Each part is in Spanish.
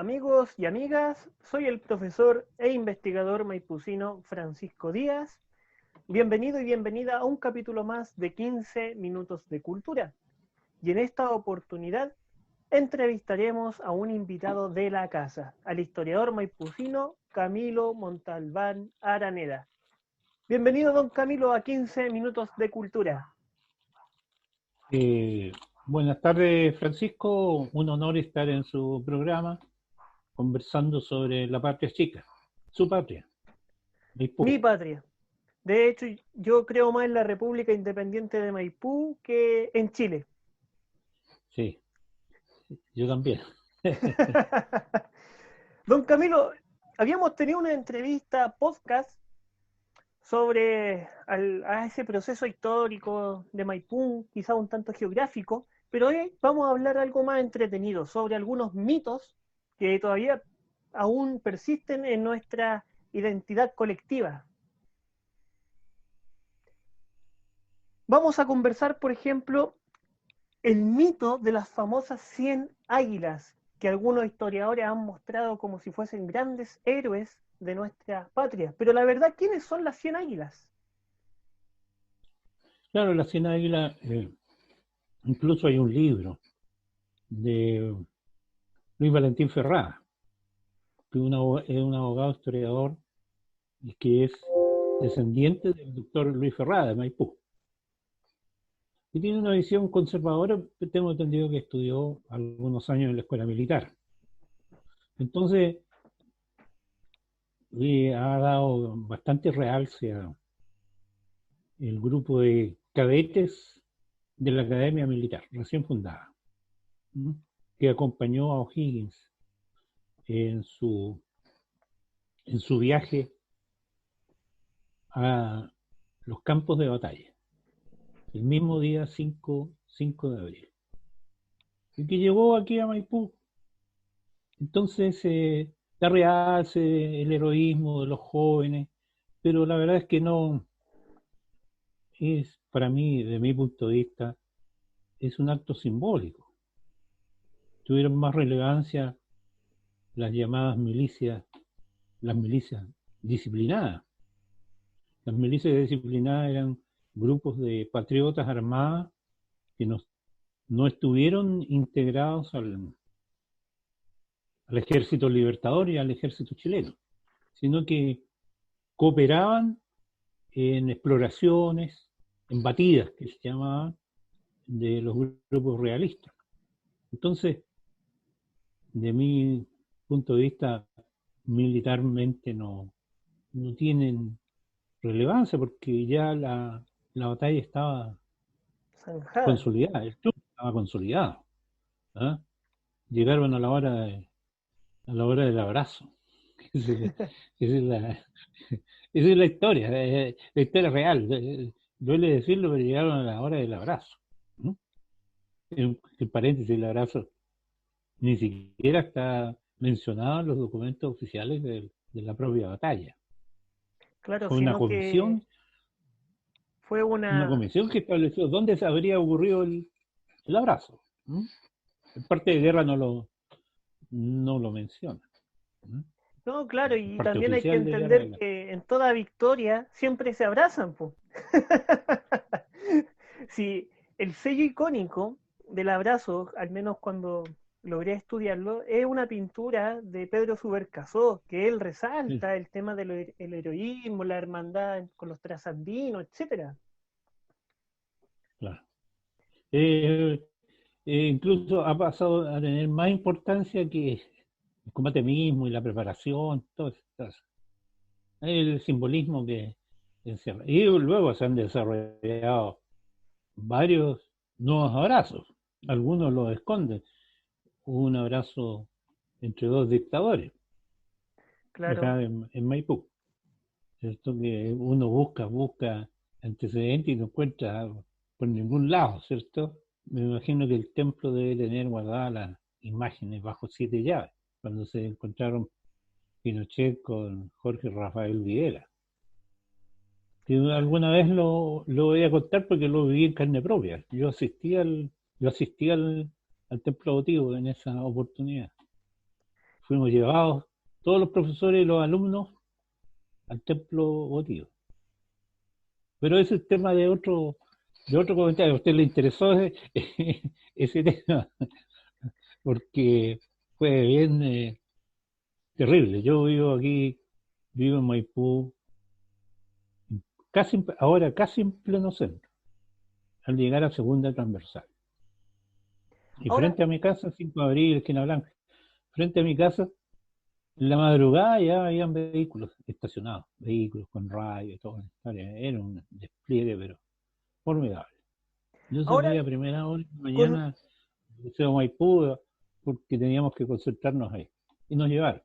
Amigos y amigas, soy el profesor e investigador maipucino Francisco Díaz. Bienvenido y bienvenida a un capítulo más de 15 minutos de cultura. Y en esta oportunidad entrevistaremos a un invitado de la casa, al historiador maipucino Camilo Montalbán Araneda. Bienvenido, don Camilo, a 15 minutos de cultura. Buenas tardes, Francisco. Un honor estar en su programa conversando sobre la patria chica, su patria, Mi Maipú. patria. De hecho, yo creo más en la República Independiente de Maipú que en Chile. Sí, yo también. Don Camilo, habíamos tenido una entrevista podcast sobre a ese proceso histórico de Maipú, quizá un tanto geográfico, pero hoy vamos a hablar algo más entretenido, sobre algunos mitos que todavía aún persisten en nuestra identidad colectiva. Vamos a conversar, por ejemplo, el mito de las famosas 100 águilas, que algunos historiadores han mostrado como si fuesen grandes héroes de nuestra patria. Pero la verdad, ¿quiénes son las 100 águilas? Claro, la Cien Águila, incluso hay un libro de Luis Valentín Ferrada, que es un abogado historiador y que es descendiente del doctor Luis Ferrada de Maipú. Y tiene una visión conservadora, tengo entendido que estudió algunos años en la escuela militar. Entonces, ha dado bastante realce al grupo de cadetes de la Academia Militar, recién fundada, ¿no? Que acompañó a O'Higgins en su, en su viaje a los campos de batalla, el mismo día 5 de abril, y que llegó aquí a Maipú. Entonces, da realce el heroísmo de los jóvenes, pero la verdad es que no es, para mí, de mi punto de vista, es un acto simbólico. Tuvieron más relevancia las llamadas milicias, las milicias disciplinadas. Las milicias disciplinadas eran grupos de patriotas armadas que no estuvieron integrados al ejército libertador y al ejército chileno, sino que cooperaban en exploraciones, en batidas que se llamaban, de los grupos realistas. Entonces, de mi punto de vista, militarmente no tienen relevancia porque ya la batalla estaba Zanjada. consolidada, el triunfo estaba consolidado. ¿Ah? Llegaron a la hora del abrazo. Esa es, esa es la, esa es la historia real. Duele decirlo, pero llegaron a la hora del abrazo. ¿No? En paréntesis, el abrazo ni siquiera está mencionado en los documentos oficiales de la propia batalla. Claro, Fue sino que fue una una... comisión que estableció dónde se habría ocurrido el abrazo. ¿Mm? En parte de guerra no lo menciona. ¿Mm? No, claro, En y parte también hay que oficial de guerra. entender que en toda victoria siempre se abrazan, po. Sí, el sello icónico del abrazo, al menos cuando logré estudiarlo, es una pintura de Pedro Subercasó, que él Sí, resalta el tema del el heroísmo, la hermandad con los trasandinos, etcétera. claro. Incluso ha pasado a tener más importancia que el combate mismo y la preparación, todo eso. El simbolismo que encierra. Y luego se han desarrollado varios nuevos abrazos. Algunos los esconden. Hubo un abrazo entre dos dictadores, Claro, acá en Maipú, ¿cierto? Que uno busca antecedentes y no encuentra por ningún lado, ¿cierto? Me imagino que el templo debe tener guardadas las imágenes bajo 7 llaves, cuando se encontraron Pinochet con Jorge Rafael Videla. Que alguna vez lo voy a contar porque lo viví en carne propia. Yo asistí al templo votivo en esa oportunidad. fuimos llevados, todos los profesores y los alumnos, al templo votivo. Pero ese es tema de otro comentario. ¿A usted le interesó ese tema? Porque fue bien terrible. Yo vivo en Maipú, ahora casi en pleno centro, al llegar a Segunda Transversal. Y Ahora, frente a mi casa, 5 de abril, esquina blanca, frente a mi casa, en la madrugada ya habían vehículos estacionados, vehículos con radio y todo. Era un despliegue, pero formidable. Yo ahora salí a primera hora de la con, mañana del Liceo Maipú porque teníamos que concentrarnos ahí. Y nos llevaron.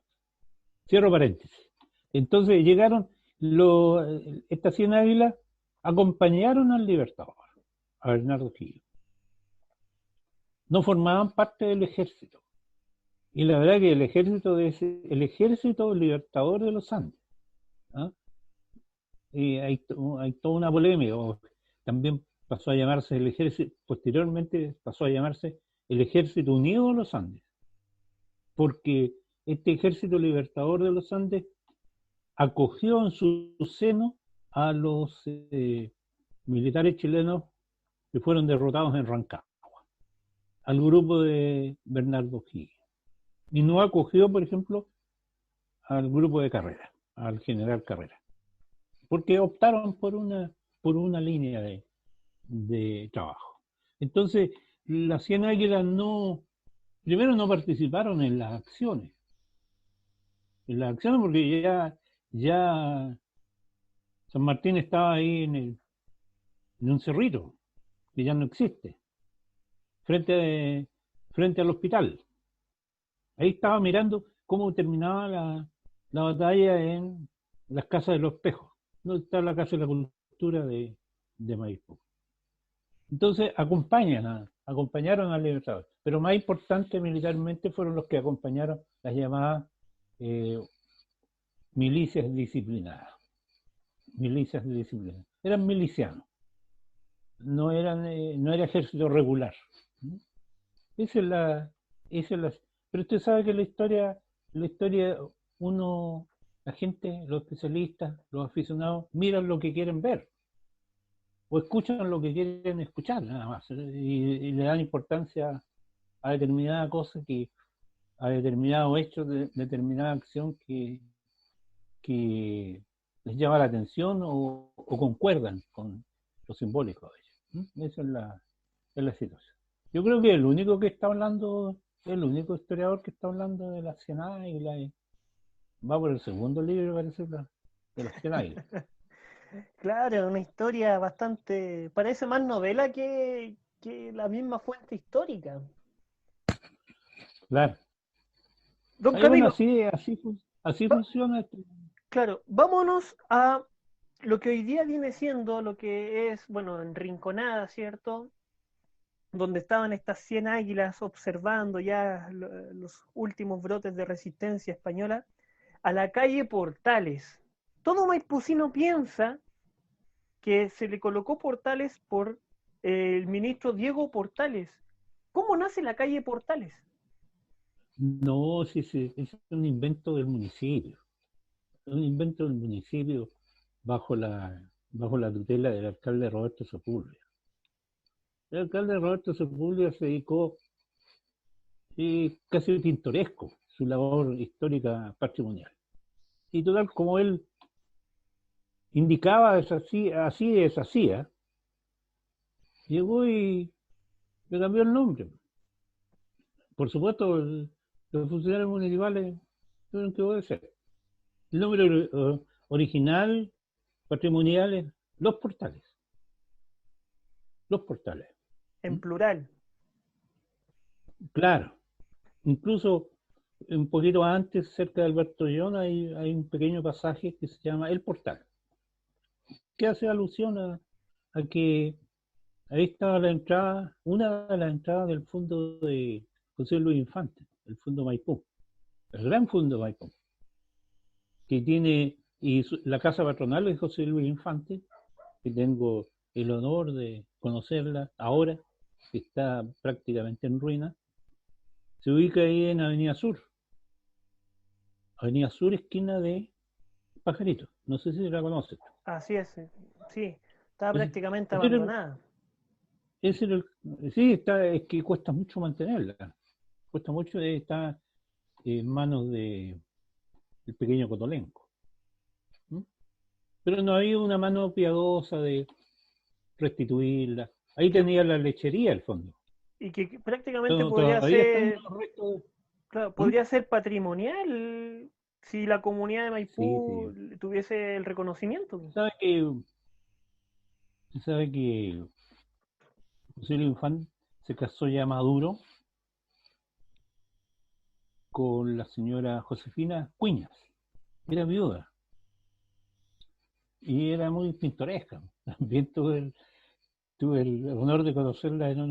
Cierro paréntesis. Entonces llegaron estas 100 águilas, acompañaron al Libertador, a Bernardo Higgins. No formaban parte del ejército. Y la verdad que el ejército libertador de los Andes. ¿Ah? Y hay toda una polémica. También pasó a llamarse el ejército, posteriormente pasó a llamarse el Ejército Unido de los Andes, porque este ejército libertador de los Andes acogió en su seno a los militares chilenos que fueron derrotados en Rancagua, al grupo de Bernardo Higgins. Y no acogió, por ejemplo, al grupo de Carrera, al general Carrera, porque optaron por una línea de trabajo. Entonces, las 100 águilas primero no participaron en las acciones. Porque ya San Martín estaba ahí en un cerrito, que ya no existe, frente al hospital. Ahí estaba mirando cómo terminaba la batalla en las casas de los espejos, donde está la Casa de la Cultura de Maipú. Entonces acompañaron al Libertador, pero más importante militarmente fueron los que acompañaron las llamadas milicias disciplinadas. Eran milicianos, no era ejército regular. Esa es la, pero usted sabe que la historia, la gente, los especialistas, los aficionados, miran lo que quieren ver o escuchan lo que quieren escuchar, nada más, y le dan importancia a determinada cosa, a determinado hecho, determinada acción que les llama la atención o concuerdan con lo simbólico de ellos. Esa es la situación. Yo creo que el único historiador que está hablando de las 100 águilas va por el segundo libro, parece, de las 100 águilas. claro, una historia bastante, parece más novela que la misma fuente histórica. Claro. Don Bueno, Camilo, así va- funciona. claro, vámonos a lo que hoy día viene siendo lo que es, bueno, en Rinconada, ¿cierto? Donde estaban estas 100 águilas observando ya los últimos brotes de resistencia española, a la calle Portales. Todo maipucino piensa que se le colocó Portales por el ministro Diego Portales. ¿Cómo nace la calle Portales? No, sí, es un invento del municipio. Es un invento del municipio bajo la tutela del alcalde Roberto Sepúlveda. El alcalde Roberto Sepúlveda se dedicó casi pintoresco su labor histórica patrimonial. Y total, como él indicaba, así deshacía, llegó y le cambió el nombre. Por supuesto, los funcionarios municipales tuvieron que obedecer. El nombre original, patrimonial, es Los Portales. Los Portales. En ¿Mm? plural. Claro. Incluso un poquito antes, cerca de Alberto Llon, hay un pequeño pasaje que se llama El Portal, que hace alusión a que ahí estaba una de las entradas del fondo de José Luis Infante, el Fondo Maipú, el gran Fondo Maipú, que tiene, la casa patronal de José Luis Infante, que tengo el honor de conocerla ahora, que está prácticamente en ruina, se ubica ahí en Avenida Sur. Avenida Sur, esquina de Pajarito. No sé si la conoces. Así es, sí, estaba Ese, prácticamente ese era el- abandonada. ese era sí, está, es que cuesta mucho mantenerla. Cuesta mucho, está en manos del pequeño Cotolenco. ¿Mm? Pero no había una mano piadosa de restituirla. Ahí Que, tenía la lechería al fondo. y que prácticamente Pero podría todavía están ser, los restos. claro, ¿Mm? podría ser patrimonial si la comunidad de Sí, Maipú sí. tuviese el reconocimiento. ¿Sabe que José Luis Infante se casó ya maduro con la señora Josefina Cuñas? Era viuda y era muy pintoresca. También tuve el honor de conocerla en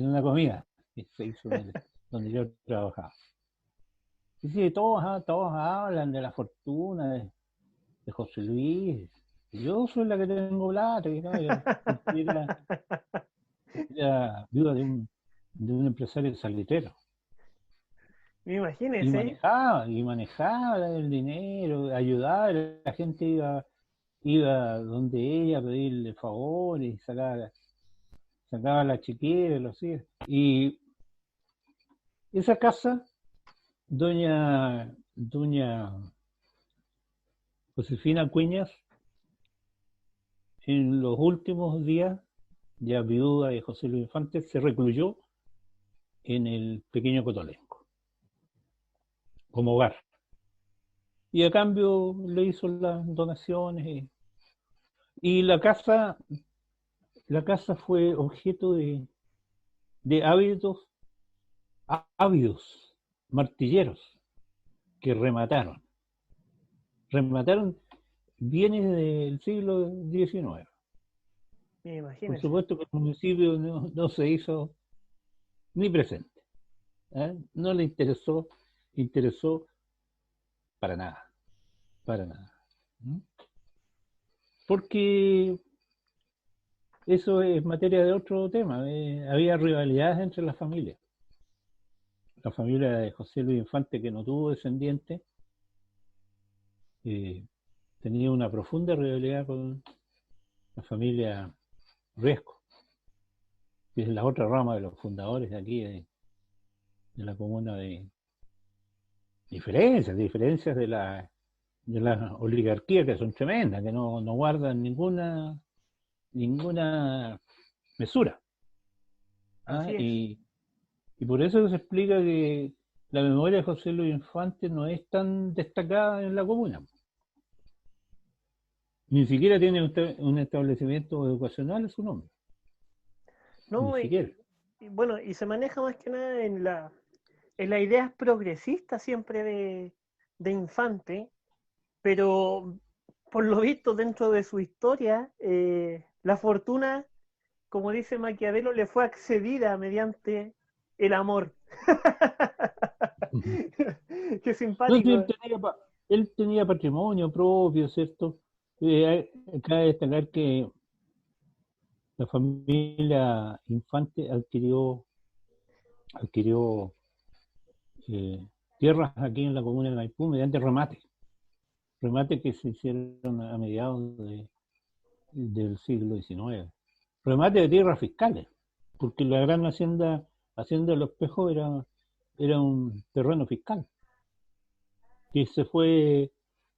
una comida que se hizo donde yo trabajaba. Y sí, todos hablan de la fortuna de José Luis. Yo soy la que tengo plata, y no, porque era viuda de un empresario salitero. Y Imagínese, manejaba, y manejaba el dinero, ayudaba, la gente iba donde ella a pedirle favores, sacaba la chiquera, lo hacía. Y esa casa, doña Josefina Cuñas, en los últimos días, ya viuda de José Luis Infante, se recluyó en el pequeño Cotolenco, como hogar. Y a cambio le hizo las donaciones. Y la casa fue objeto de ávidos martilleros que remataron bienes del siglo XIX. Por imagínese. supuesto que el municipio no se hizo ni presente, ¿eh? No le interesó para nada, para nada. ¿Mm? Porque eso es materia de otro tema. Había rivalidades entre las familias. La familia de José Luis Infante, que no tuvo descendientes, eh, tenía una profunda rivalidad con la familia Riesco, que es la otra rama de los fundadores de aquí, de la comuna de diferencias de la oligarquía, que son tremendas, que no guardan ninguna mesura. ¿Ah? Así es. Y por eso se explica que la memoria de José Luis Infante no es tan destacada en la comuna. Ni siquiera tiene un establecimiento educacional en su nombre. Ni No, siquiera. y bueno, y se maneja más que nada en las ideas progresistas siempre de Infante, pero por lo visto dentro de su historia, la fortuna, como dice Maquiavelo, le fue accedida mediante el amor. Qué No, si él simpático. tenía, él tenía patrimonio propio, ¿cierto? Cabe destacar que la familia Infante adquirió eh, tierras aquí en la comuna de Maipú mediante remates que se hicieron a mediados del siglo XIX. Remates de tierras fiscales, porque la gran hacienda de Los Pejos era un terreno fiscal, que se fue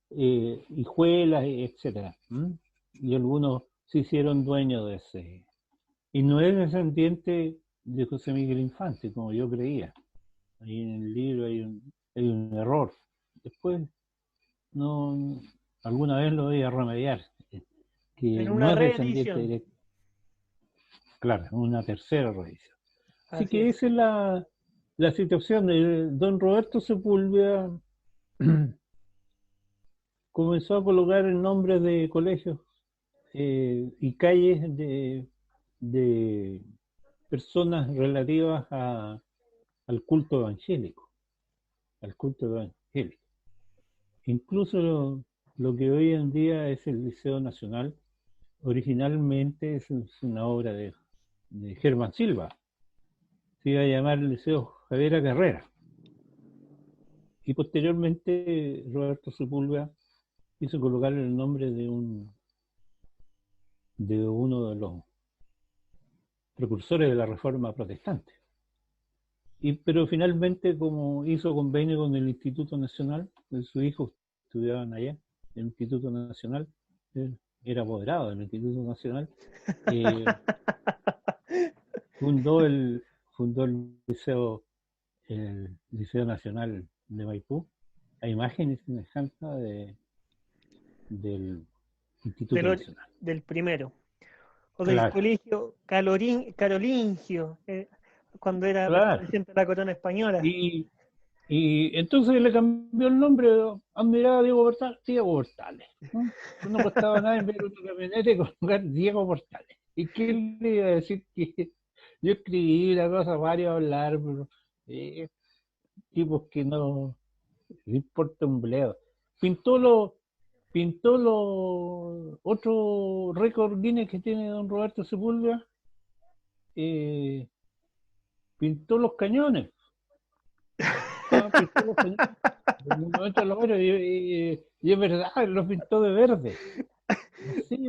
Hijuelas, etcétera. ¿M? Y algunos se hicieron dueños de ese. Y no es descendiente de José Miguel Infante, como yo creía. Ahí en el libro hay un error. Después, no, alguna vez lo voy a remediar, En que una no es descendiente reedición. directo, claro, una tercera revisión. Así Así que es. esa es la situación. Don Roberto Sepúlveda comenzó a colocar el nombre de colegios y calles de personas relativas al culto evangélico, al culto evangélico. Incluso lo que hoy en día es el Liceo Nacional, originalmente es una obra de Germán Silva. Se iba a llamar el Liceo Javiera Carrera. Y posteriormente Roberto Sepúlveda quiso colocarle el nombre de uno de los precursores de la Reforma Protestante. Pero finalmente, como hizo convenio con el Instituto Nacional, su hijo estudiaban allá, el Instituto Nacional, él era apoderado del Instituto Nacional, fundó el Liceo Nacional de Maipú, a imagen y semejanza del Instituto Nacional. Del primero. O del Claro. colegio carolingio, cuando era presidente de la corona española. Y entonces le cambió el nombre, admiraba a Diego Portales. No costaba nada en ver una camioneta y colocar Diego Portales. ¿Y qué le iba a decir? Que yo escribí la cosa, varios hablar, pero, tipos que no le importa un bledo. Pintó los otro récord Guinness que tiene don Roberto Sepúlveda, pintó los cañones. Pintó los cañones del monumento a los héroes, y es verdad, los pintó de verde. Sí,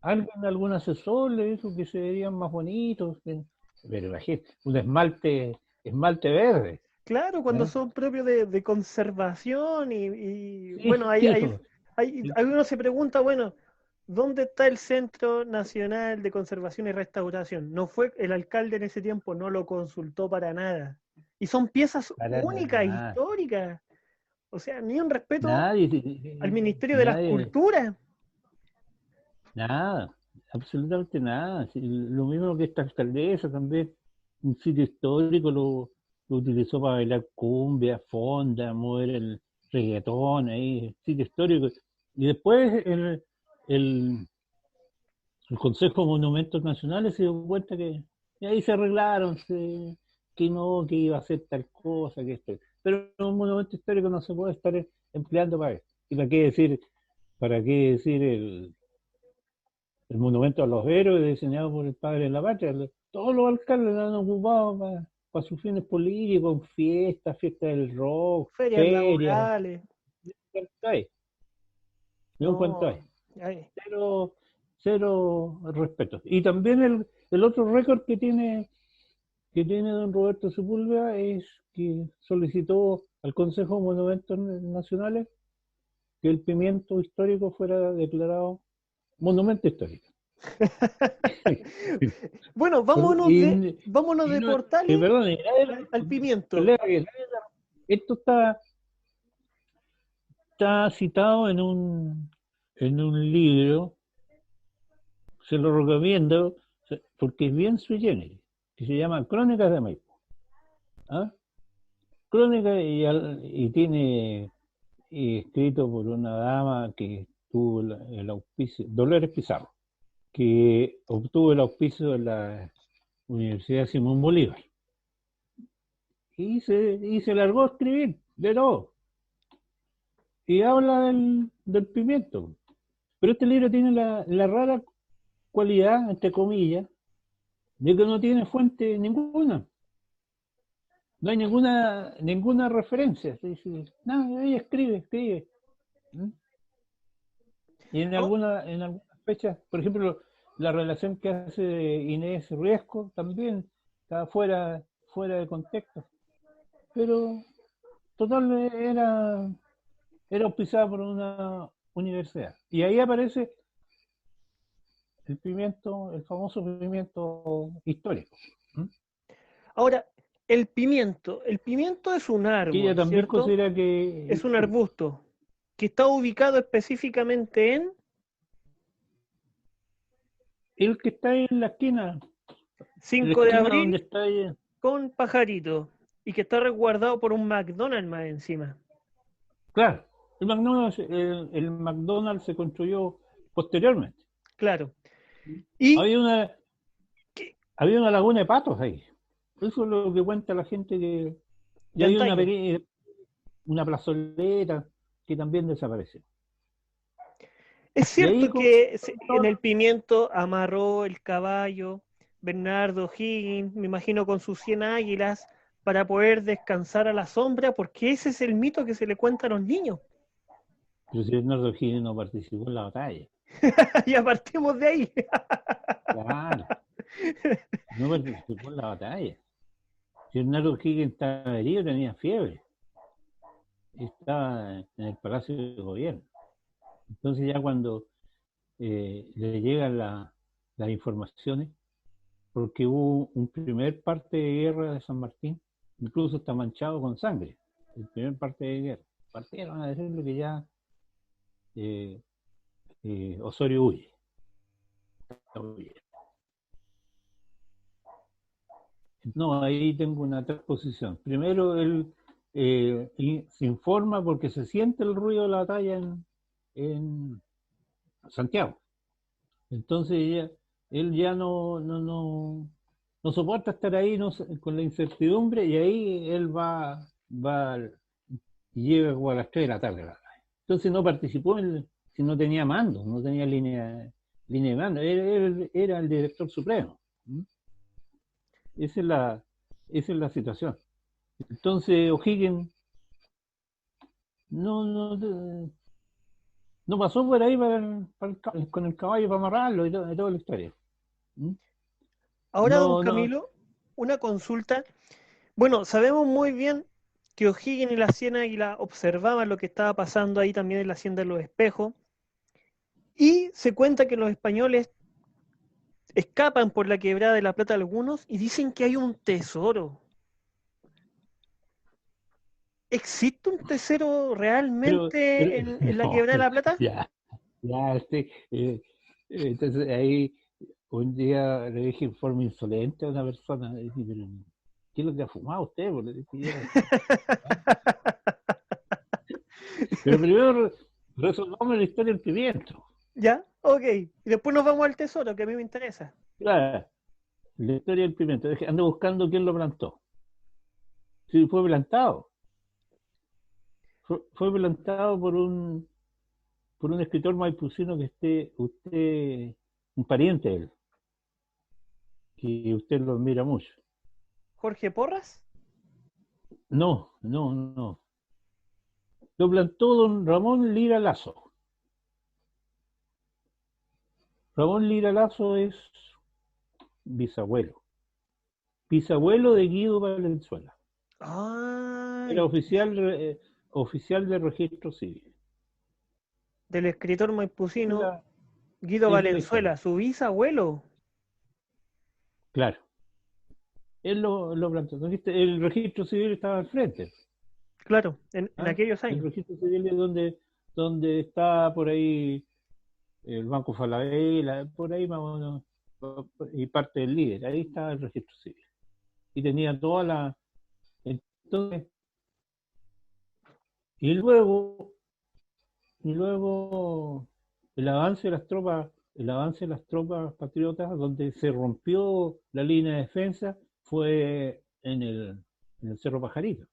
algún asesor le dijo que se verían más bonitos, pero imagínate, un esmalte verde. Claro, cuando son propios de conservación y Sí, bueno, uno se pregunta, bueno, ¿dónde está el Centro Nacional de Conservación y Restauración? No fue, el alcalde en ese tiempo no lo consultó para nada. Y son piezas únicas, históricas. O sea, ni un respeto al Ministerio de las Culturas. Nada, absolutamente nada. Lo mismo que esta alcaldesa también, un sitio histórico lo utilizó para bailar cumbia, fonda, mover el reggaetón ahí, sitio histórico. Y después el Consejo de Monumentos Nacionales se dio cuenta que ahí se arreglaron, que no, que iba a hacer tal cosa, que esto. Pero un monumento histórico no se puede estar empleando para eso. ¿Y para qué decir el monumento a los héroes diseñado por el padre de la patria? Todos los alcaldes lo han ocupado para sus fines políticos, fiestas del rock, ferias laborales. Cero respeto. Y también el otro récord que tiene don Roberto Sepúlveda es que solicitó al Consejo de Monumentos Nacionales que el pimiento histórico fuera declarado monumento histórico. Bueno, vámonos de Portales al pimiento. Esto está citado en un libro, se lo recomiendo porque es bien sui generis, que se llama Crónicas de Maipú. Crónicas, y tiene escrito por una dama que tuvo el auspicio, Dolores Pizarro, que obtuvo el auspicio de la Universidad Simón Bolívar. Y se largó a escribir de todo. Y habla del pimiento. Pero este libro tiene la rara cualidad, entre comillas, de que no tiene fuente ninguna. No hay ninguna referencia. No, ella escribe. Y en algunas fechas, por ejemplo, la relación que hace Inés Riesco también está fuera de contexto. Pero total era auspiciada por una universidad. Y ahí aparece el famoso pimiento histórico. Ahora, el pimiento es un árbol, que ella también ¿cierto? considera que es un arbusto que está ubicado específicamente en el que está en la esquina 5 de abril donde está ella, con Pajarito, y que está resguardado por un McDonald's más encima. Claro, el McDonald's se construyó posteriormente. Claro. Y había una laguna de patos ahí. Eso es lo que cuenta la gente, que y hay una plazoleta que también desapareció. Es cierto que en el pimiento amarró el caballo Bernardo Higgins, me imagino con sus 100 águilas, para poder descansar a la sombra, porque ese es el mito que se le cuenta a los niños. Pero si Bernardo O'Higgins no participó en la batalla. Ya partimos de ahí. Claro, no participó en la batalla. Si Bernardo O'Higgins estaba herido, tenía fiebre. Estaba en el Palacio de Gobierno. Entonces ya cuando le llegan las informaciones, porque hubo un primer parte de guerra de San Martín, incluso está manchado con sangre, el primer parte de guerra. Partieron a decirle que ya eh, Osorio huye. No, ahí tengo una transposición. Primero él se informa porque se siente el ruido de la batalla en Santiago. Entonces él ya no soporta estar ahí con la incertidumbre y ahí él va y llega como a las 3 de la tarde. Entonces no participó si no tenía mando, no tenía línea de mando. Él era el director supremo. Esa es la situación. Entonces O'Higgins no, no, no pasó por ahí con el caballo para amarrarlo y toda la historia. Ahora, don No, no, Camilo, una consulta. Bueno, sabemos muy bien que O'Higgins y la Ciénaga observaban lo que estaba pasando ahí también en la Hacienda de los Espejos, y se cuenta que los españoles escapan por la quebrada de la Plata algunos y dicen que hay un tesoro. ¿Existe un tesoro pero realmente en la no, quebrada de la Plata? ya, entonces ahí un día le dije en forma insolente a una persona, le dije, pero ¿qué es lo que ha fumado usted? Pues le dije yo. Pero primero resolvamos la historia del pimiento. ¿Ya? Ok. Y después nos vamos al tesoro, que a mí me interesa. Claro, la historia del pimiento. Ando buscando quién lo plantó. Sí, fue plantado. Fue plantado por un escritor maipucino que usted, un pariente de él, que usted lo admira mucho. ¿Jorge Porras? No, no, no. Lo plantó don Ramón Lira Lazo. Ramón Lira Lazo es bisabuelo. Bisabuelo de Guido Valenzuela. Era Ay, oficial de registro civil. del escritor Esa es maipucino la, Guido esa es la historia. Valenzuela, su bisabuelo. Claro. Él lo plantó. ¿No viste? El registro civil estaba al frente. Claro, en ¿Ah? aquellos El años. registro civil es donde está por ahí el Banco Falabella, por ahí más o menos, y parte del líder. Ahí está el registro civil. Y tenía toda la. Entonces, y luego el avance de las tropas patriotas, donde se rompió la línea de defensa, fue en el Cerro Pajarito,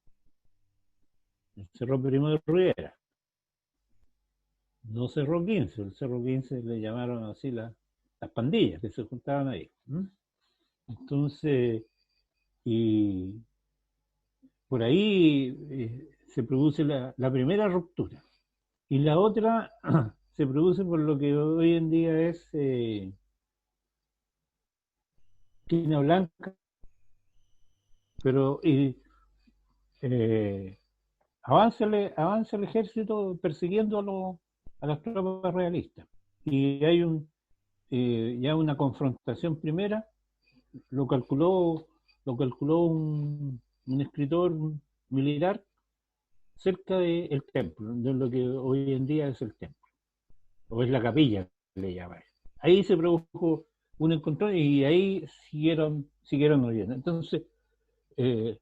el Cerro Primo de Rivera. No Cerro 15, el Cerro 15 le llamaron así las pandillas que se juntaban ahí. Entonces, y por ahí se produce la primera ruptura. Y la otra se produce por lo que hoy en día es Quina Blanca, pero eh, avanza el ejército persiguiendo a las tropas realistas. Y hay ya una confrontación primera, lo calculó, lo calculó un escritor militar cerca del templo, de lo que hoy en día es el templo, o es la capilla, le llaman. Ahí se produjo un encontrón y ahí siguieron huyendo. Entonces, eh,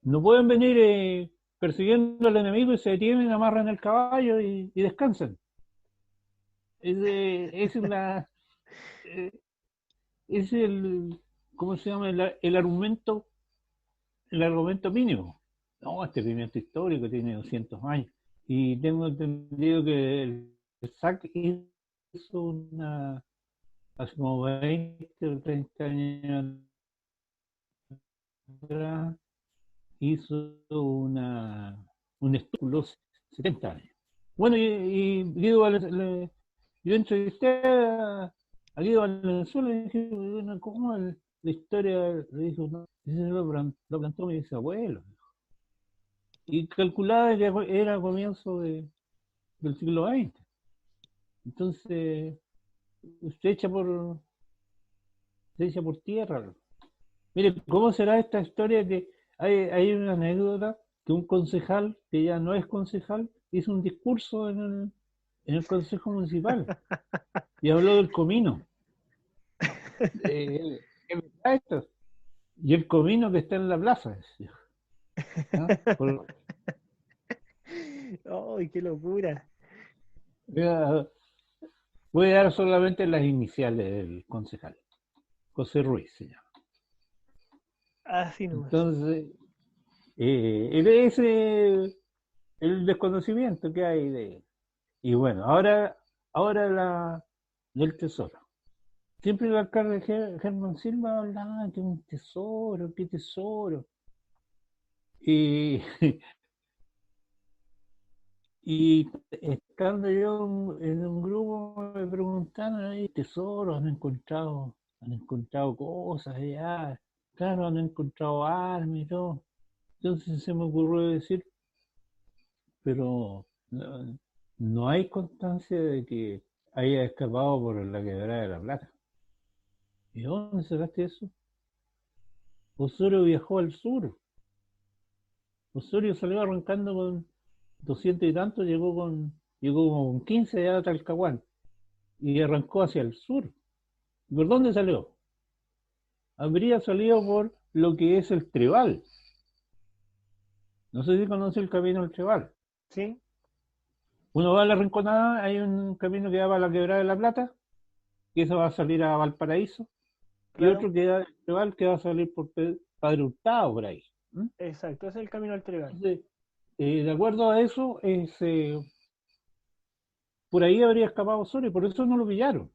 no pueden venir persiguiendo al enemigo y se detienen, amarran el caballo y descansan. Es la, eh, es el, ¿cómo se llama? El argumento mínimo. No, este pimiento histórico tiene 200 años. Y tengo entendido que el SAC hizo hace como 20 o 30 años atrás, hizo un estudio 70 años. Bueno, y Guido yo entrevisté a Guido Valenzuela y le dije, bueno, ¿cómo la historia? Le dijo, no, lo plantó mi bisabuelo. Y calculaba que era comienzo del siglo XX. Entonces, se echa por tierra. Mire, ¿cómo será esta historia que hay una anécdota que un concejal, que ya no es concejal, hizo un discurso en el Consejo Municipal y habló del comino? ¿Qué está esto? Y el comino que está en la plaza. ¿No? ¡Ay, qué locura! Voy a dar solamente las iniciales del concejal. José Ruiz se llama. Así nomás. Entonces, ese el desconocimiento que hay de... Y bueno, ahora del tesoro. Siempre el alcalde Germán Silva hablaba que un tesoro, qué tesoro. Y, y estando yo en un grupo me preguntaron, ¿hay tesoros? Han encontrado cosas allá, claro, han encontrado armas y todo. Entonces se me ocurrió decir, pero no hay constancia de que haya escapado por la quebrada de la Plata. ¿Y dónde sacaste eso? Osorio viajó al sur. Osorio salió arrancando con 200 y tanto, llegó con 15 allá a Talcahuán y arrancó hacia el sur. ¿Por dónde salió? Habría salido por lo que es el Trebal. No sé si conoce el camino del Trebal. ¿Sí? Uno va a la Rinconada, hay un camino que va a la Quebrada de la Plata, que eso va a salir a Valparaíso, y Claro. otro que va el Trebal, que va a salir por Padre Hurtado, por ahí. Exacto, ese es el camino al Tregal. Entonces, de acuerdo a eso, por ahí habría escapado Osorio, y por eso no lo pillaron.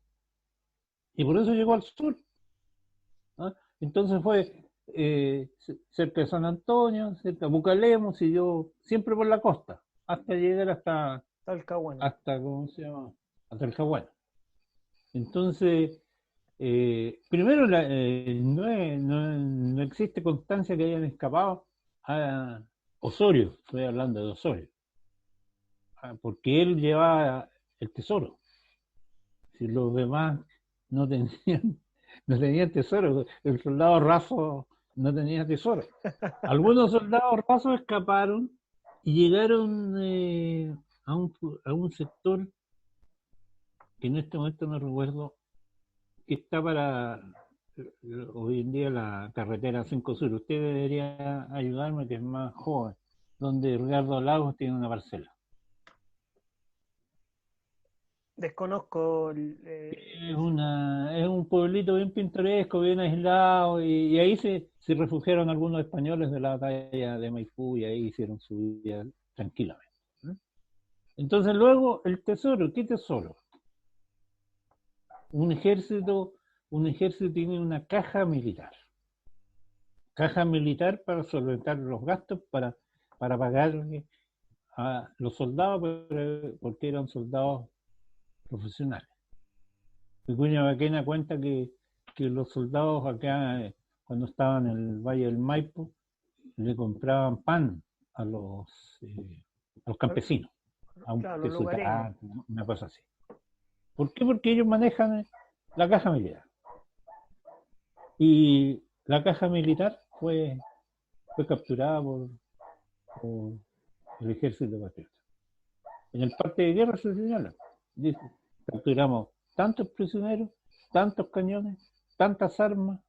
Y por eso llegó al sur. ¿Ah? Entonces fue cerca de San Antonio, cerca de Bucalemo, siguió siempre por la costa, hasta llegar Talcahuano. ¿cómo se llama? Hasta el Jaguar. Entonces, primero, no existe constancia que hayan escapado a Osorio, estoy hablando de Osorio, porque él llevaba el tesoro. Si los demás no tenían, no tenían tesoro, el soldado raso no tenía tesoro. Algunos soldados rasos escaparon y llegaron a un sector que en este momento no recuerdo, que está para hoy en día la carretera 5 Sur. Usted debería ayudarme, que es más joven, donde Ricardo Lagos tiene una parcela. Desconozco. Es un pueblito bien pintoresco, bien aislado, y ahí se refugiaron algunos españoles de la batalla de Maipú y ahí hicieron su vida tranquilamente. Entonces luego el tesoro, ¿qué tesoro? Un ejército tiene una caja militar para solventar los gastos, para pagarle a los soldados, porque eran soldados profesionales. Vicuña Maquena cuenta que los soldados acá, cuando estaban en el Valle del Maipo, le compraban pan a los campesinos, a un Claro, los peso lugareños. una cosa así. ¿Por qué? Porque ellos manejan la caja militar. Y la caja militar fue capturada por el ejército patriota. En el parte de guerra se señala, dice, capturamos tantos prisioneros, tantos cañones, tantas armas,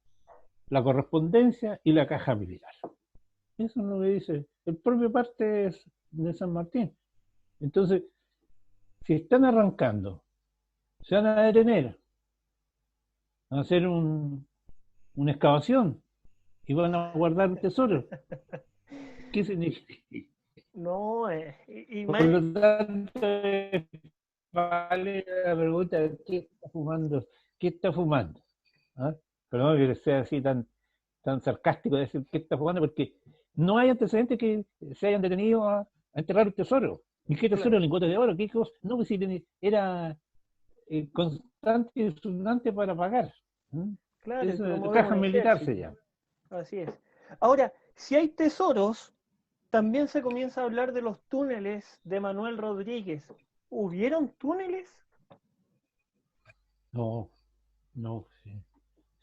la correspondencia y la caja militar. Eso es lo que dice el propio parte de San Martín. Entonces, si están arrancando, se van a detener, van a hacer una excavación y van a guardar un tesoro. ¿Qué significa? No, y Por más. lo tanto, vale la pregunta, ¿qué está fumando? ¿Qué está fumando? ¿Ah? Perdón que sea así tan sarcástico de decir qué está fumando, porque no hay antecedentes que se hayan detenido a enterrar el tesoro. ¿Y qué tesoro? Claro, Lingotes de oro, ¿qué cosa? No, pues si era constante y sonante para pagar. ¿Mm? claro, y Es promover un caja militar se ejército. llama. Así es. Ahora, si hay tesoros, también se comienza a hablar de los túneles de Manuel Rodríguez. ¿Hubieron túneles? No, no, sí.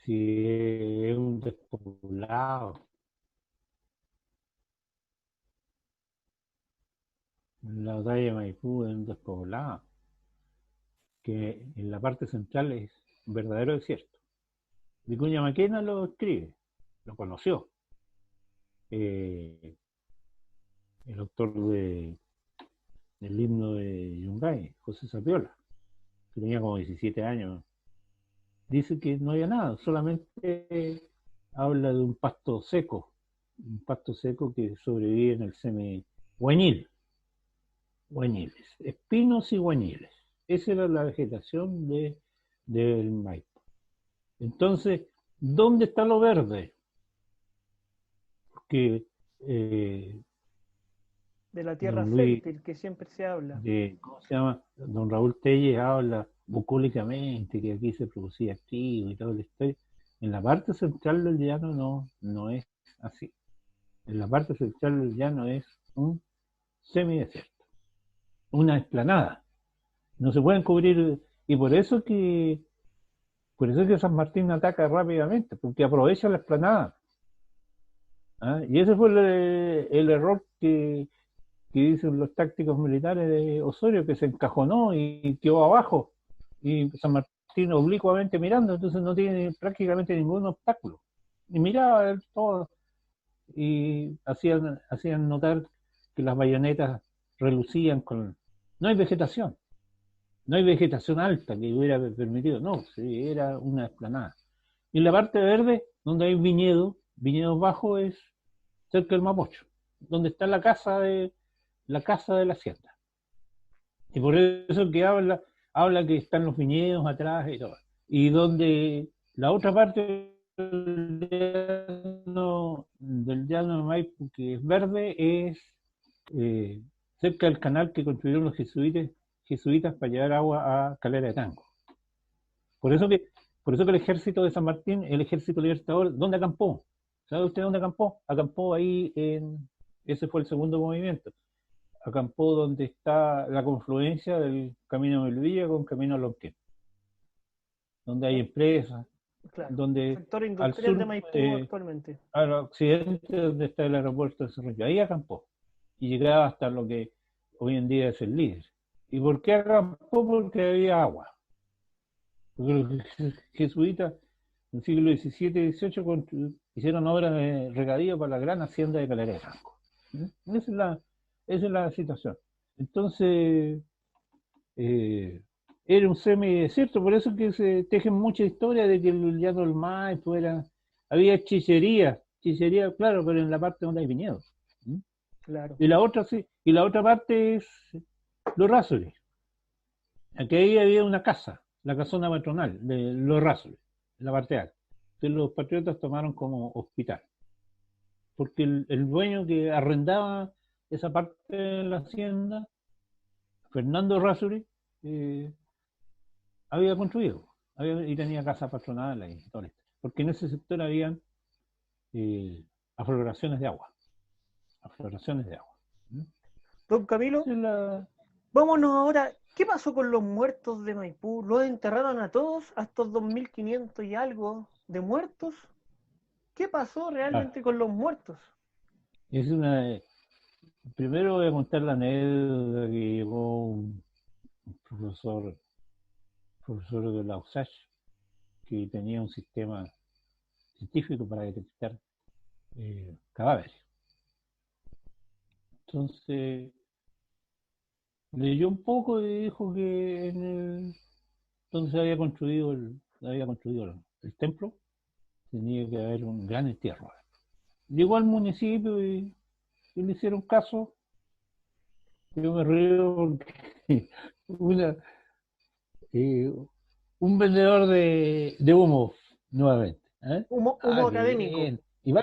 Si es un despoblado. La batalla de Maipú es un despoblado, que en la parte central es un verdadero desierto. Vicuña Maquena lo escribe, lo conoció. Eh, el autor del himno de Yungay, José Sapiola, que tenía como 17 años, dice que no había nada, solamente habla de un pasto seco que sobrevive en el semi-guañil, guañiles, espinos y guañiles. Esa era la vegetación del Maipo. Entonces, ¿dónde está lo verde? Porque De la tierra don Luis, fértil que siempre se habla. ¿cómo se llama? Don Raúl Telles habla bucólicamente que aquí se producía trigo y todo la historia. En la parte central del llano no es así. En la parte central del llano es un semidesierto, una explanada. No se pueden cubrir, y por eso que San Martín ataca rápidamente, porque aprovecha la explanada. ¿Ah? Y ese fue el error que dicen los tácticos militares de Osorio, que se encajonó y quedó abajo. Y San Martín oblicuamente mirando, entonces no tiene prácticamente ningún obstáculo. Y miraba todo y hacían notar que las bayonetas relucían con... No hay vegetación, no hay vegetación alta que hubiera permitido, no, sí, era una explanada. Y la parte verde, donde hay viñedos bajos, es cerca del Mapocho, donde está la casa de la hacienda. Y por eso que habla que están los viñedos atrás y todo. Y donde la otra parte del llano de Maipo, que es verde, es eh, cerca del canal que construyeron los jesuitas para llevar agua a Calera de Tango. Por eso que, por eso que el ejército de San Martín, el ejército libertador, ¿dónde acampó? ¿Sabe usted dónde acampó? Acampó ahí ese fue el segundo movimiento. Acampó donde está la confluencia del camino de Melvilla con camino a Lonquén, donde hay empresas, Claro. donde Sector al industrial de sur, Maipú actualmente. al occidente, donde está el aeropuerto de Cerrillo. Ahí acampó y llegaba hasta lo que hoy en día es el líder. ¿Y por qué acampó? Porque había agua. Porque los jesuitas en el siglo XVII y XVIII hicieron obras de regadío para la gran hacienda de Calera de Tango. Esa es la situación. Entonces, eh, era un semidesierto, por eso que se tejen muchas historias de que el llano del Maipo había hechicería, claro, pero en la parte donde hay viñedos. ¿Mm? Claro. Y la otra sí, y la otra parte es los Rásoles. Aquí ahí había una casa, la casona patronal de los Rásoles, en la parte alta. Entonces los patriotas tomaron como hospital, porque el dueño que arrendaba esa parte de la hacienda, Fernando Rásuri, eh, había construido y tenía casa patronal y todo esto. Porque en ese sector habían eh, afloraciones de agua. Afloraciones de agua. ¿Mm? Don Camilo, Esa es la... vámonos ahora. ¿Qué pasó con los muertos de Maipú? ¿Los enterraron a todos? ¿A estos 2500 y algo de muertos? ¿Qué pasó Claro, realmente con los muertos? es una... Primero voy a contar la anécdota que llegó un profesor de la USACH que tenía un sistema científico para detectar cadáveres. Entonces leyó un poco y dijo que donde se había construido el templo tenía que haber un gran entierro. Llegó al municipio y le hicieron caso. Yo me río porque una, eh, un vendedor de humo nuevamente. ¿Eh? Humo Qué académico. bien. Y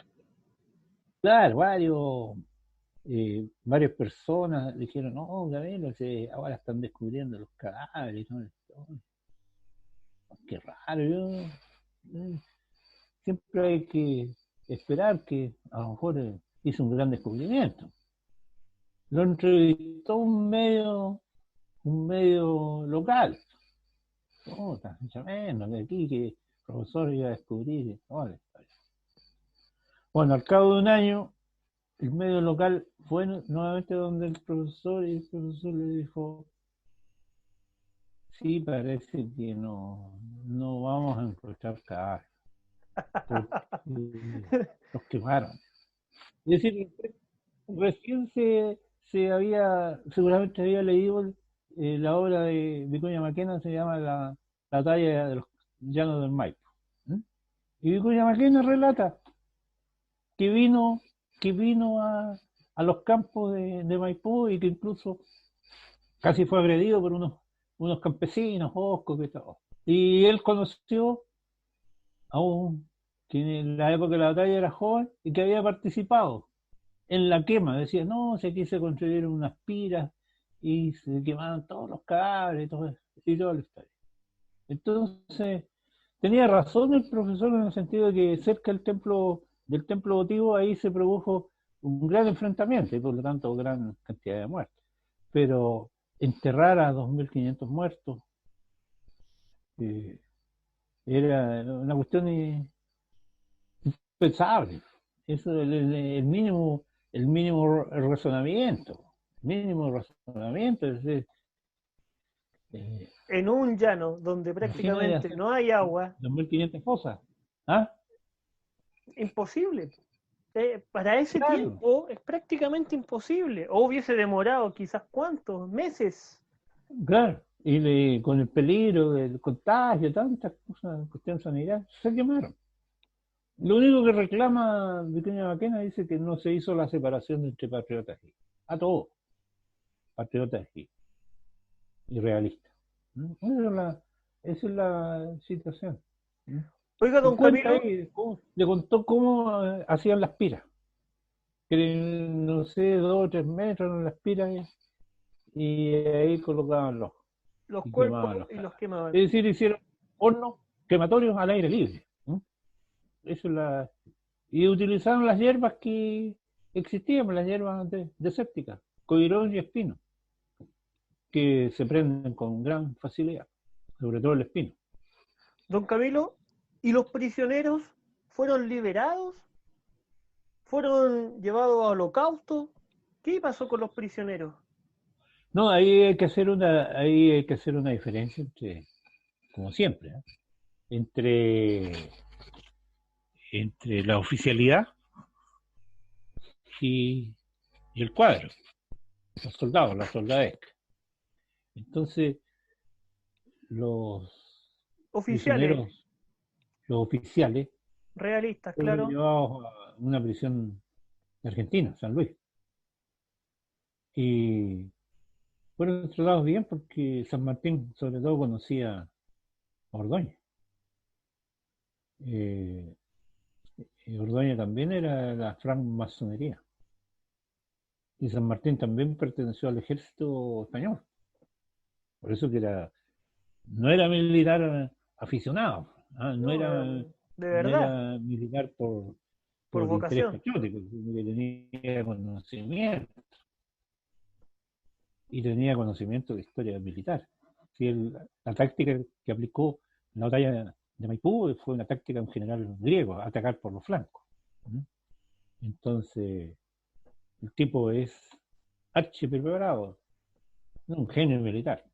claro, varias personas dijeron, no, Gabelo, ahora están descubriendo los cadáveres, ¿no? Qué raro, siempre hay que esperar que a lo mejor hizo un gran descubrimiento. Lo entrevistó un medio local. Oh, tremendo, que aquí que el profesor iba a descubrir. Bueno, al cabo de un año, el medio local fue nuevamente donde el profesor y el profesor le dijo, sí, parece que no vamos a encontrar cadáveres, porque los quemaron. Es decir, recién seguramente había leído la obra de Vicuña Maquena, se llama La batalla de los llanos del Maipo. Y Vicuña Maquena relata que vino a los campos de Maipú y que incluso casi fue agredido por unos campesinos, oscos, que todo. Y él conoció a que en la época de la batalla era joven y que había participado en la quema. Decía, no, si aquí se construyeron unas piras y se quemaban todos los cadáveres y toda la historia. Entonces, tenía razón el profesor en el sentido de que cerca del templo votivo ahí se produjo un gran enfrentamiento y por lo tanto gran cantidad de muertes. Pero enterrar a 2.500 muertos era una cuestión impensable. Eso es el mínimo razonamiento. Mínimo razonamiento. Es decir, En un llano donde prácticamente no hay agua. 2.500 fosas. ¿Ah? Imposible. Para ese Claro. tiempo es prácticamente imposible. O hubiese demorado quizás cuántos meses. Claro. Y con el peligro del contagio, tantas cosas, cuestión de sanidad, se quemaron. Lo único que reclama Vicuña Maquena dice que no se hizo la separación entre patriotas a todos, patriotas y realistas. Esa es la situación. Oiga, don Camilo. Le contó cómo hacían las piras. Que no sé, 2 o 3 metros en las piras y ahí colocaban los y cuerpos y los quemaban. Es decir, hicieron hornos crematorios al aire libre. Eso es y utilizaron las hierbas que existían, las hierbas desérticas, coirón y espino, que se prenden con gran facilidad, sobre todo el espino. Don Camilo, ¿y los prisioneros fueron liberados? ¿Fueron llevados a holocausto? ¿Qué pasó con los prisioneros? No, ahí hay que hacer una diferencia como siempre, entre la oficialidad y el cuadro, los soldados, la soldadesca. Entonces, los oficiales, los oficiales, realistas, fueron claro, llevados a una prisión de Argentina, San Luis. Y fueron tratados bien porque San Martín, sobre todo, conocía a Ordóñez. Y Ordóñez también era la francmasonería. Y San Martín también perteneció al ejército español. Por eso que no era militar aficionado, no era de verdad, militar por interés vocación. patriótico, sino que tenía conocimiento y tenía conocimiento de historia militar. Si la táctica que aplicó en la batalla de Maipú fue una táctica en general griego, atacar por los flancos. Entonces, el tipo es archipreparado, un genio militar.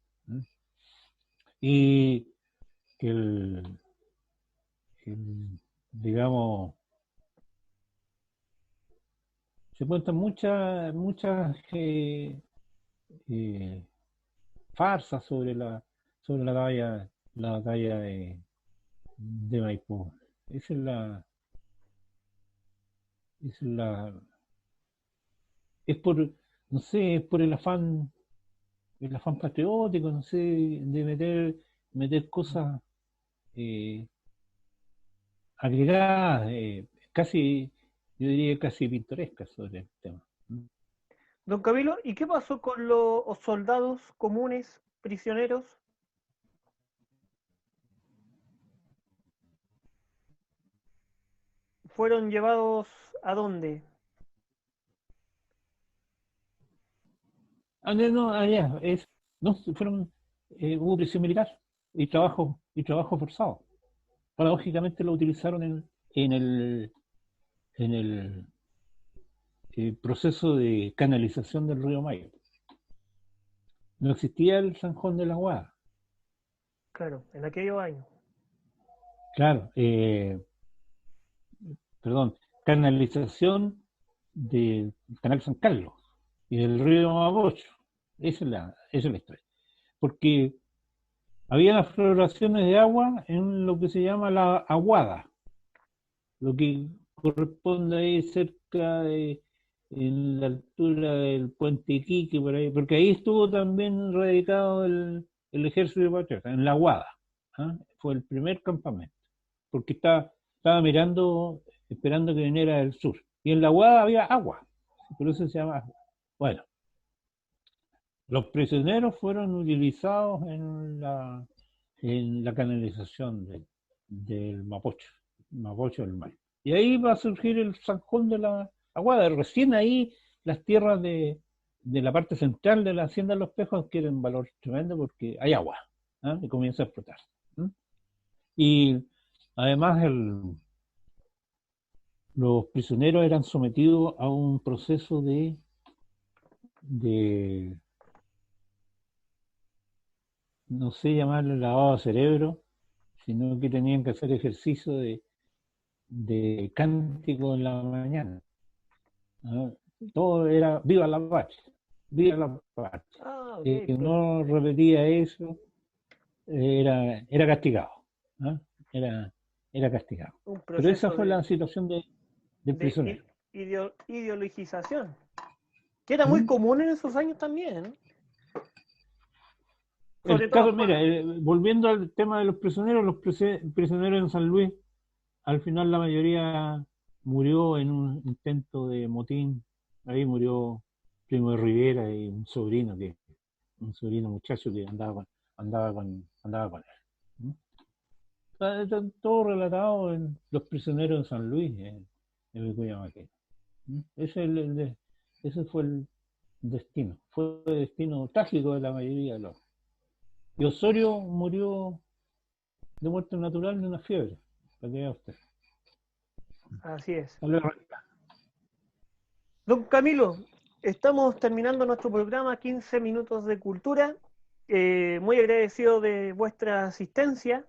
Y que digamos, se cuentan muchas farsas sobre la batalla de Maipú. Esa es la, es por, no sé, es por el afán patriótico, no sé, de meter cosas agregadas, casi yo diría casi pintorescas sobre el tema. Don Camilo, ¿y qué pasó con los soldados comunes, prisioneros? ¿Fueron llevados a dónde? Ah, no, no, allá, no, fueron, hubo prisión militar y trabajo forzado. Paradójicamente lo utilizaron en el proceso de canalización del río Mayo. No existía el Sanjón de la Guada. Claro, en aquellos años. Claro, perdón, canalización del Canal San Carlos y del río Mapocho. Esa es la historia. Porque había las floraciones de agua en lo que se llama la aguada, lo que corresponde ahí cerca de, en la altura del puente Iquique, por ahí, porque ahí estuvo también radicado el ejército de patriota, en la Aguada. ¿Ah? Fue el primer campamento, porque estaba mirando, esperando que viniera del sur. Y en la Aguada había agua, por eso se llama. Bueno, los prisioneros fueron utilizados en la canalización del Mapocho del Mar. Y ahí va a surgir el Zanjón de la Aguada. Recién ahí las tierras de la parte central de la Hacienda de los Pejos adquieren valor tremendo porque hay agua, ¿ah? Y comienza a explotar. ¿Mm? Y además los prisioneros eran sometidos a un proceso de no sé llamarlo lavado de cerebro, sino que tenían que hacer ejercicio de cántico en la mañana. ¿No? Todo era viva la patria, viva la patria. Ah, El ok, que no repetía eso era castigado. ¿No? Era, era castigado. un Pero esa proceso fue la situación del de prisionero. ideologización, que era muy ¿Mm? común en esos años también, ¿eh? Sobre El todo caso, por... mira, volviendo al tema de los prisioneros en San Luis, al final la mayoría murió en un intento de motín. Ahí murió Primo de Rivera y un sobrino muchacho que andaba con él. ¿No? Está todo relatado en Los prisioneros de San Luis, en Vicuña Maquena. ¿No? Ese fue el destino. Fue el destino trágico de la mayoría de los. Y Osorio murió de muerte natural de una fiebre. Para que vea usted. Así es. No le arranca. Don Camilo, estamos terminando nuestro programa 15 minutos de cultura. Muy agradecido de vuestra asistencia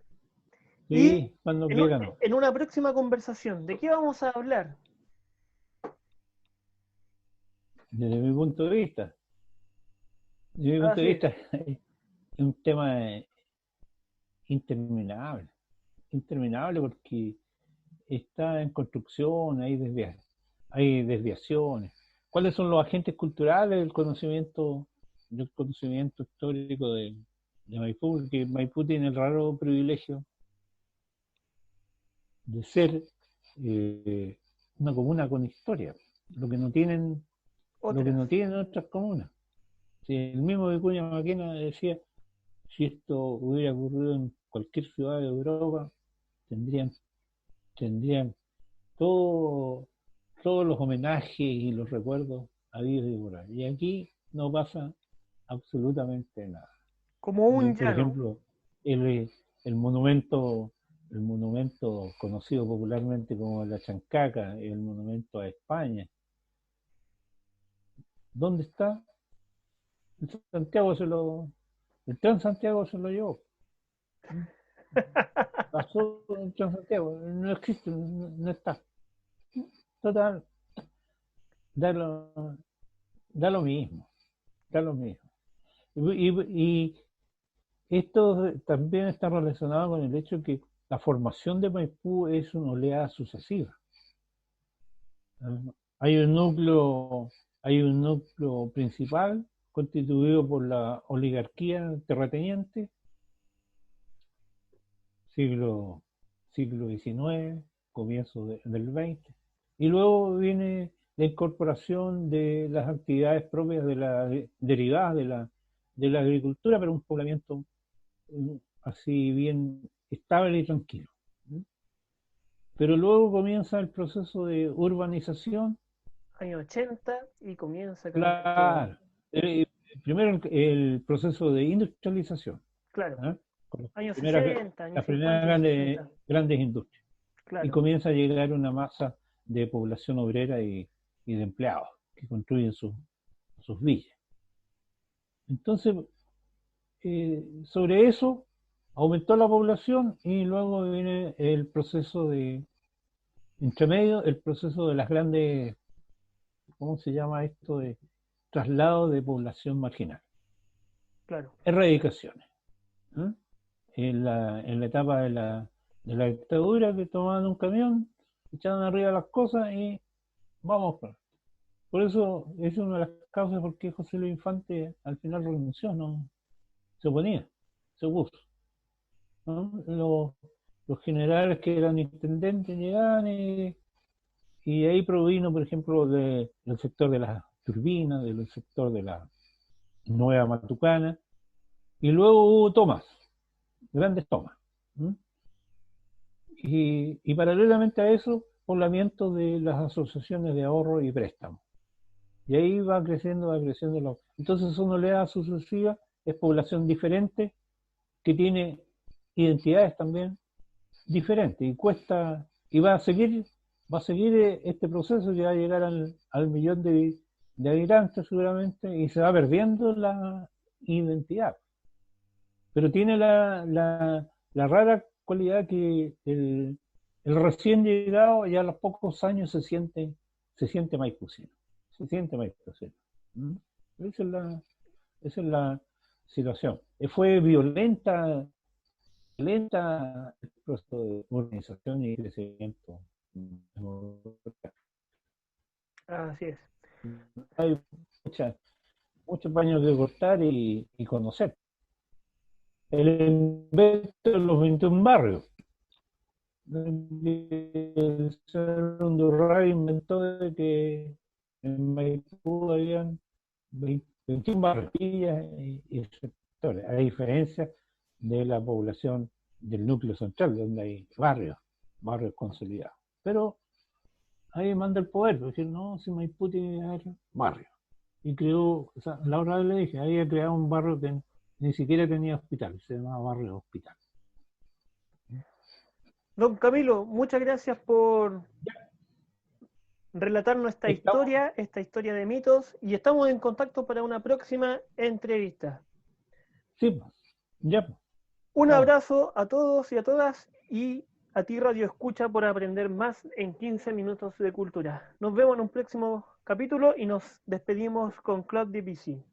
y Sí, cuando quieran. en una próxima conversación, ¿de qué vamos a hablar? Desde mi punto de vista, desde mi punto de Así es. vista, es un tema interminable, interminable porque está en construcción, hay desviaciones. ¿Cuáles son los agentes culturales del conocimiento histórico de Maipú? Porque Maipú tiene el raro privilegio de ser una comuna con historia, lo que no tienen, lo que Otras. no tienen otras comunas. Si el mismo Vicuña Maquena decía, si esto hubiera ocurrido en cualquier ciudad de Europa, tendrían todo, todos los homenajes y los recuerdos habidos y por ahí. Y aquí no pasa absolutamente nada. Como un Por llano. ejemplo, el, el monumento, el monumento conocido popularmente como la Chancaca, el monumento a España, ¿dónde está? Santiago el Transantiago se lo llevó. Pasó en Transantiago, no existe, no está. Total, da lo, da lo mismo, da lo mismo. Y esto también está relacionado con el hecho que la formación de Maipú es una oleada sucesiva. Hay un núcleo, hay un núcleo principal constituido por la oligarquía terrateniente, siglo, siglo XIX, comienzo del XX. y luego viene la incorporación de las actividades propias derivadas de la agricultura, pero un poblamiento así bien estable y tranquilo. Pero luego comienza el proceso de urbanización. Años 80 y comienza a cambiar todo. Claro. Eh, Primero el proceso de industrialización, Claro, ¿ah? Con años primeras, 60, años las primeras 50 y 60. grandes industrias. Y Claro, comienza a llegar una masa de población obrera y de empleados que construyen sus villas. Entonces, sobre eso aumentó la población y luego viene el proceso de, entre medio, el proceso de las grandes, ¿cómo se llama esto? De traslado de población marginal. claro. Erradicaciones. ¿Eh? En la etapa de la dictadura que tomaban un camión, echaban arriba las cosas y vamos. Por eso es una de las causas por qué José Luis Infante al final renunció, no se oponía, se opuso. ¿No? Los generales que eran intendentes llegaban y ahí provino, por ejemplo, del sector de las turbinas, del sector de la nueva Matucana, y luego hubo tomas, grandes tomas. ¿Mm? Y paralelamente a eso, poblamiento de las asociaciones de ahorro y préstamo. Y ahí va creciendo, va creciendo. Entonces, es una oleada sucesiva, es población diferente, que tiene identidades también diferentes, y cuesta, y va a seguir este proceso que va a llegar al millón de habitantes seguramente, y se va perdiendo la identidad. Pero tiene la rara cualidad que el recién llegado ya a los pocos años se siente maipucino, se siente maipucino. ¿Mm? Esa es esa es la situación. Fue violenta el proceso de urbanización y crecimiento. Así es. Hay muchos años que cortar y conocer. El invento de los 21 barrios. El señor Undurraga inventó de que en Maipú habían 21 barrios y sectores, a diferencia de la población del núcleo central, donde hay barrios consolidados. Pero ahí manda el poder, decir, no, si Maipú tiene que haber barrios. Y creó, o sea, la otra vez le dije, había creado un barrio que ni siquiera tenía hospital, se llamaba Barrio Hospital. Don Camilo, muchas gracias por relatarnos Estamos, esta historia de mitos, y estamos en contacto para una próxima entrevista. sí, pues, ya, pues, Un chao. abrazo a todos y a todas, y a ti Radio Escucha por aprender más en 15 minutos de cultura. Nos vemos en un próximo capítulo y nos despedimos con Claude Debussy.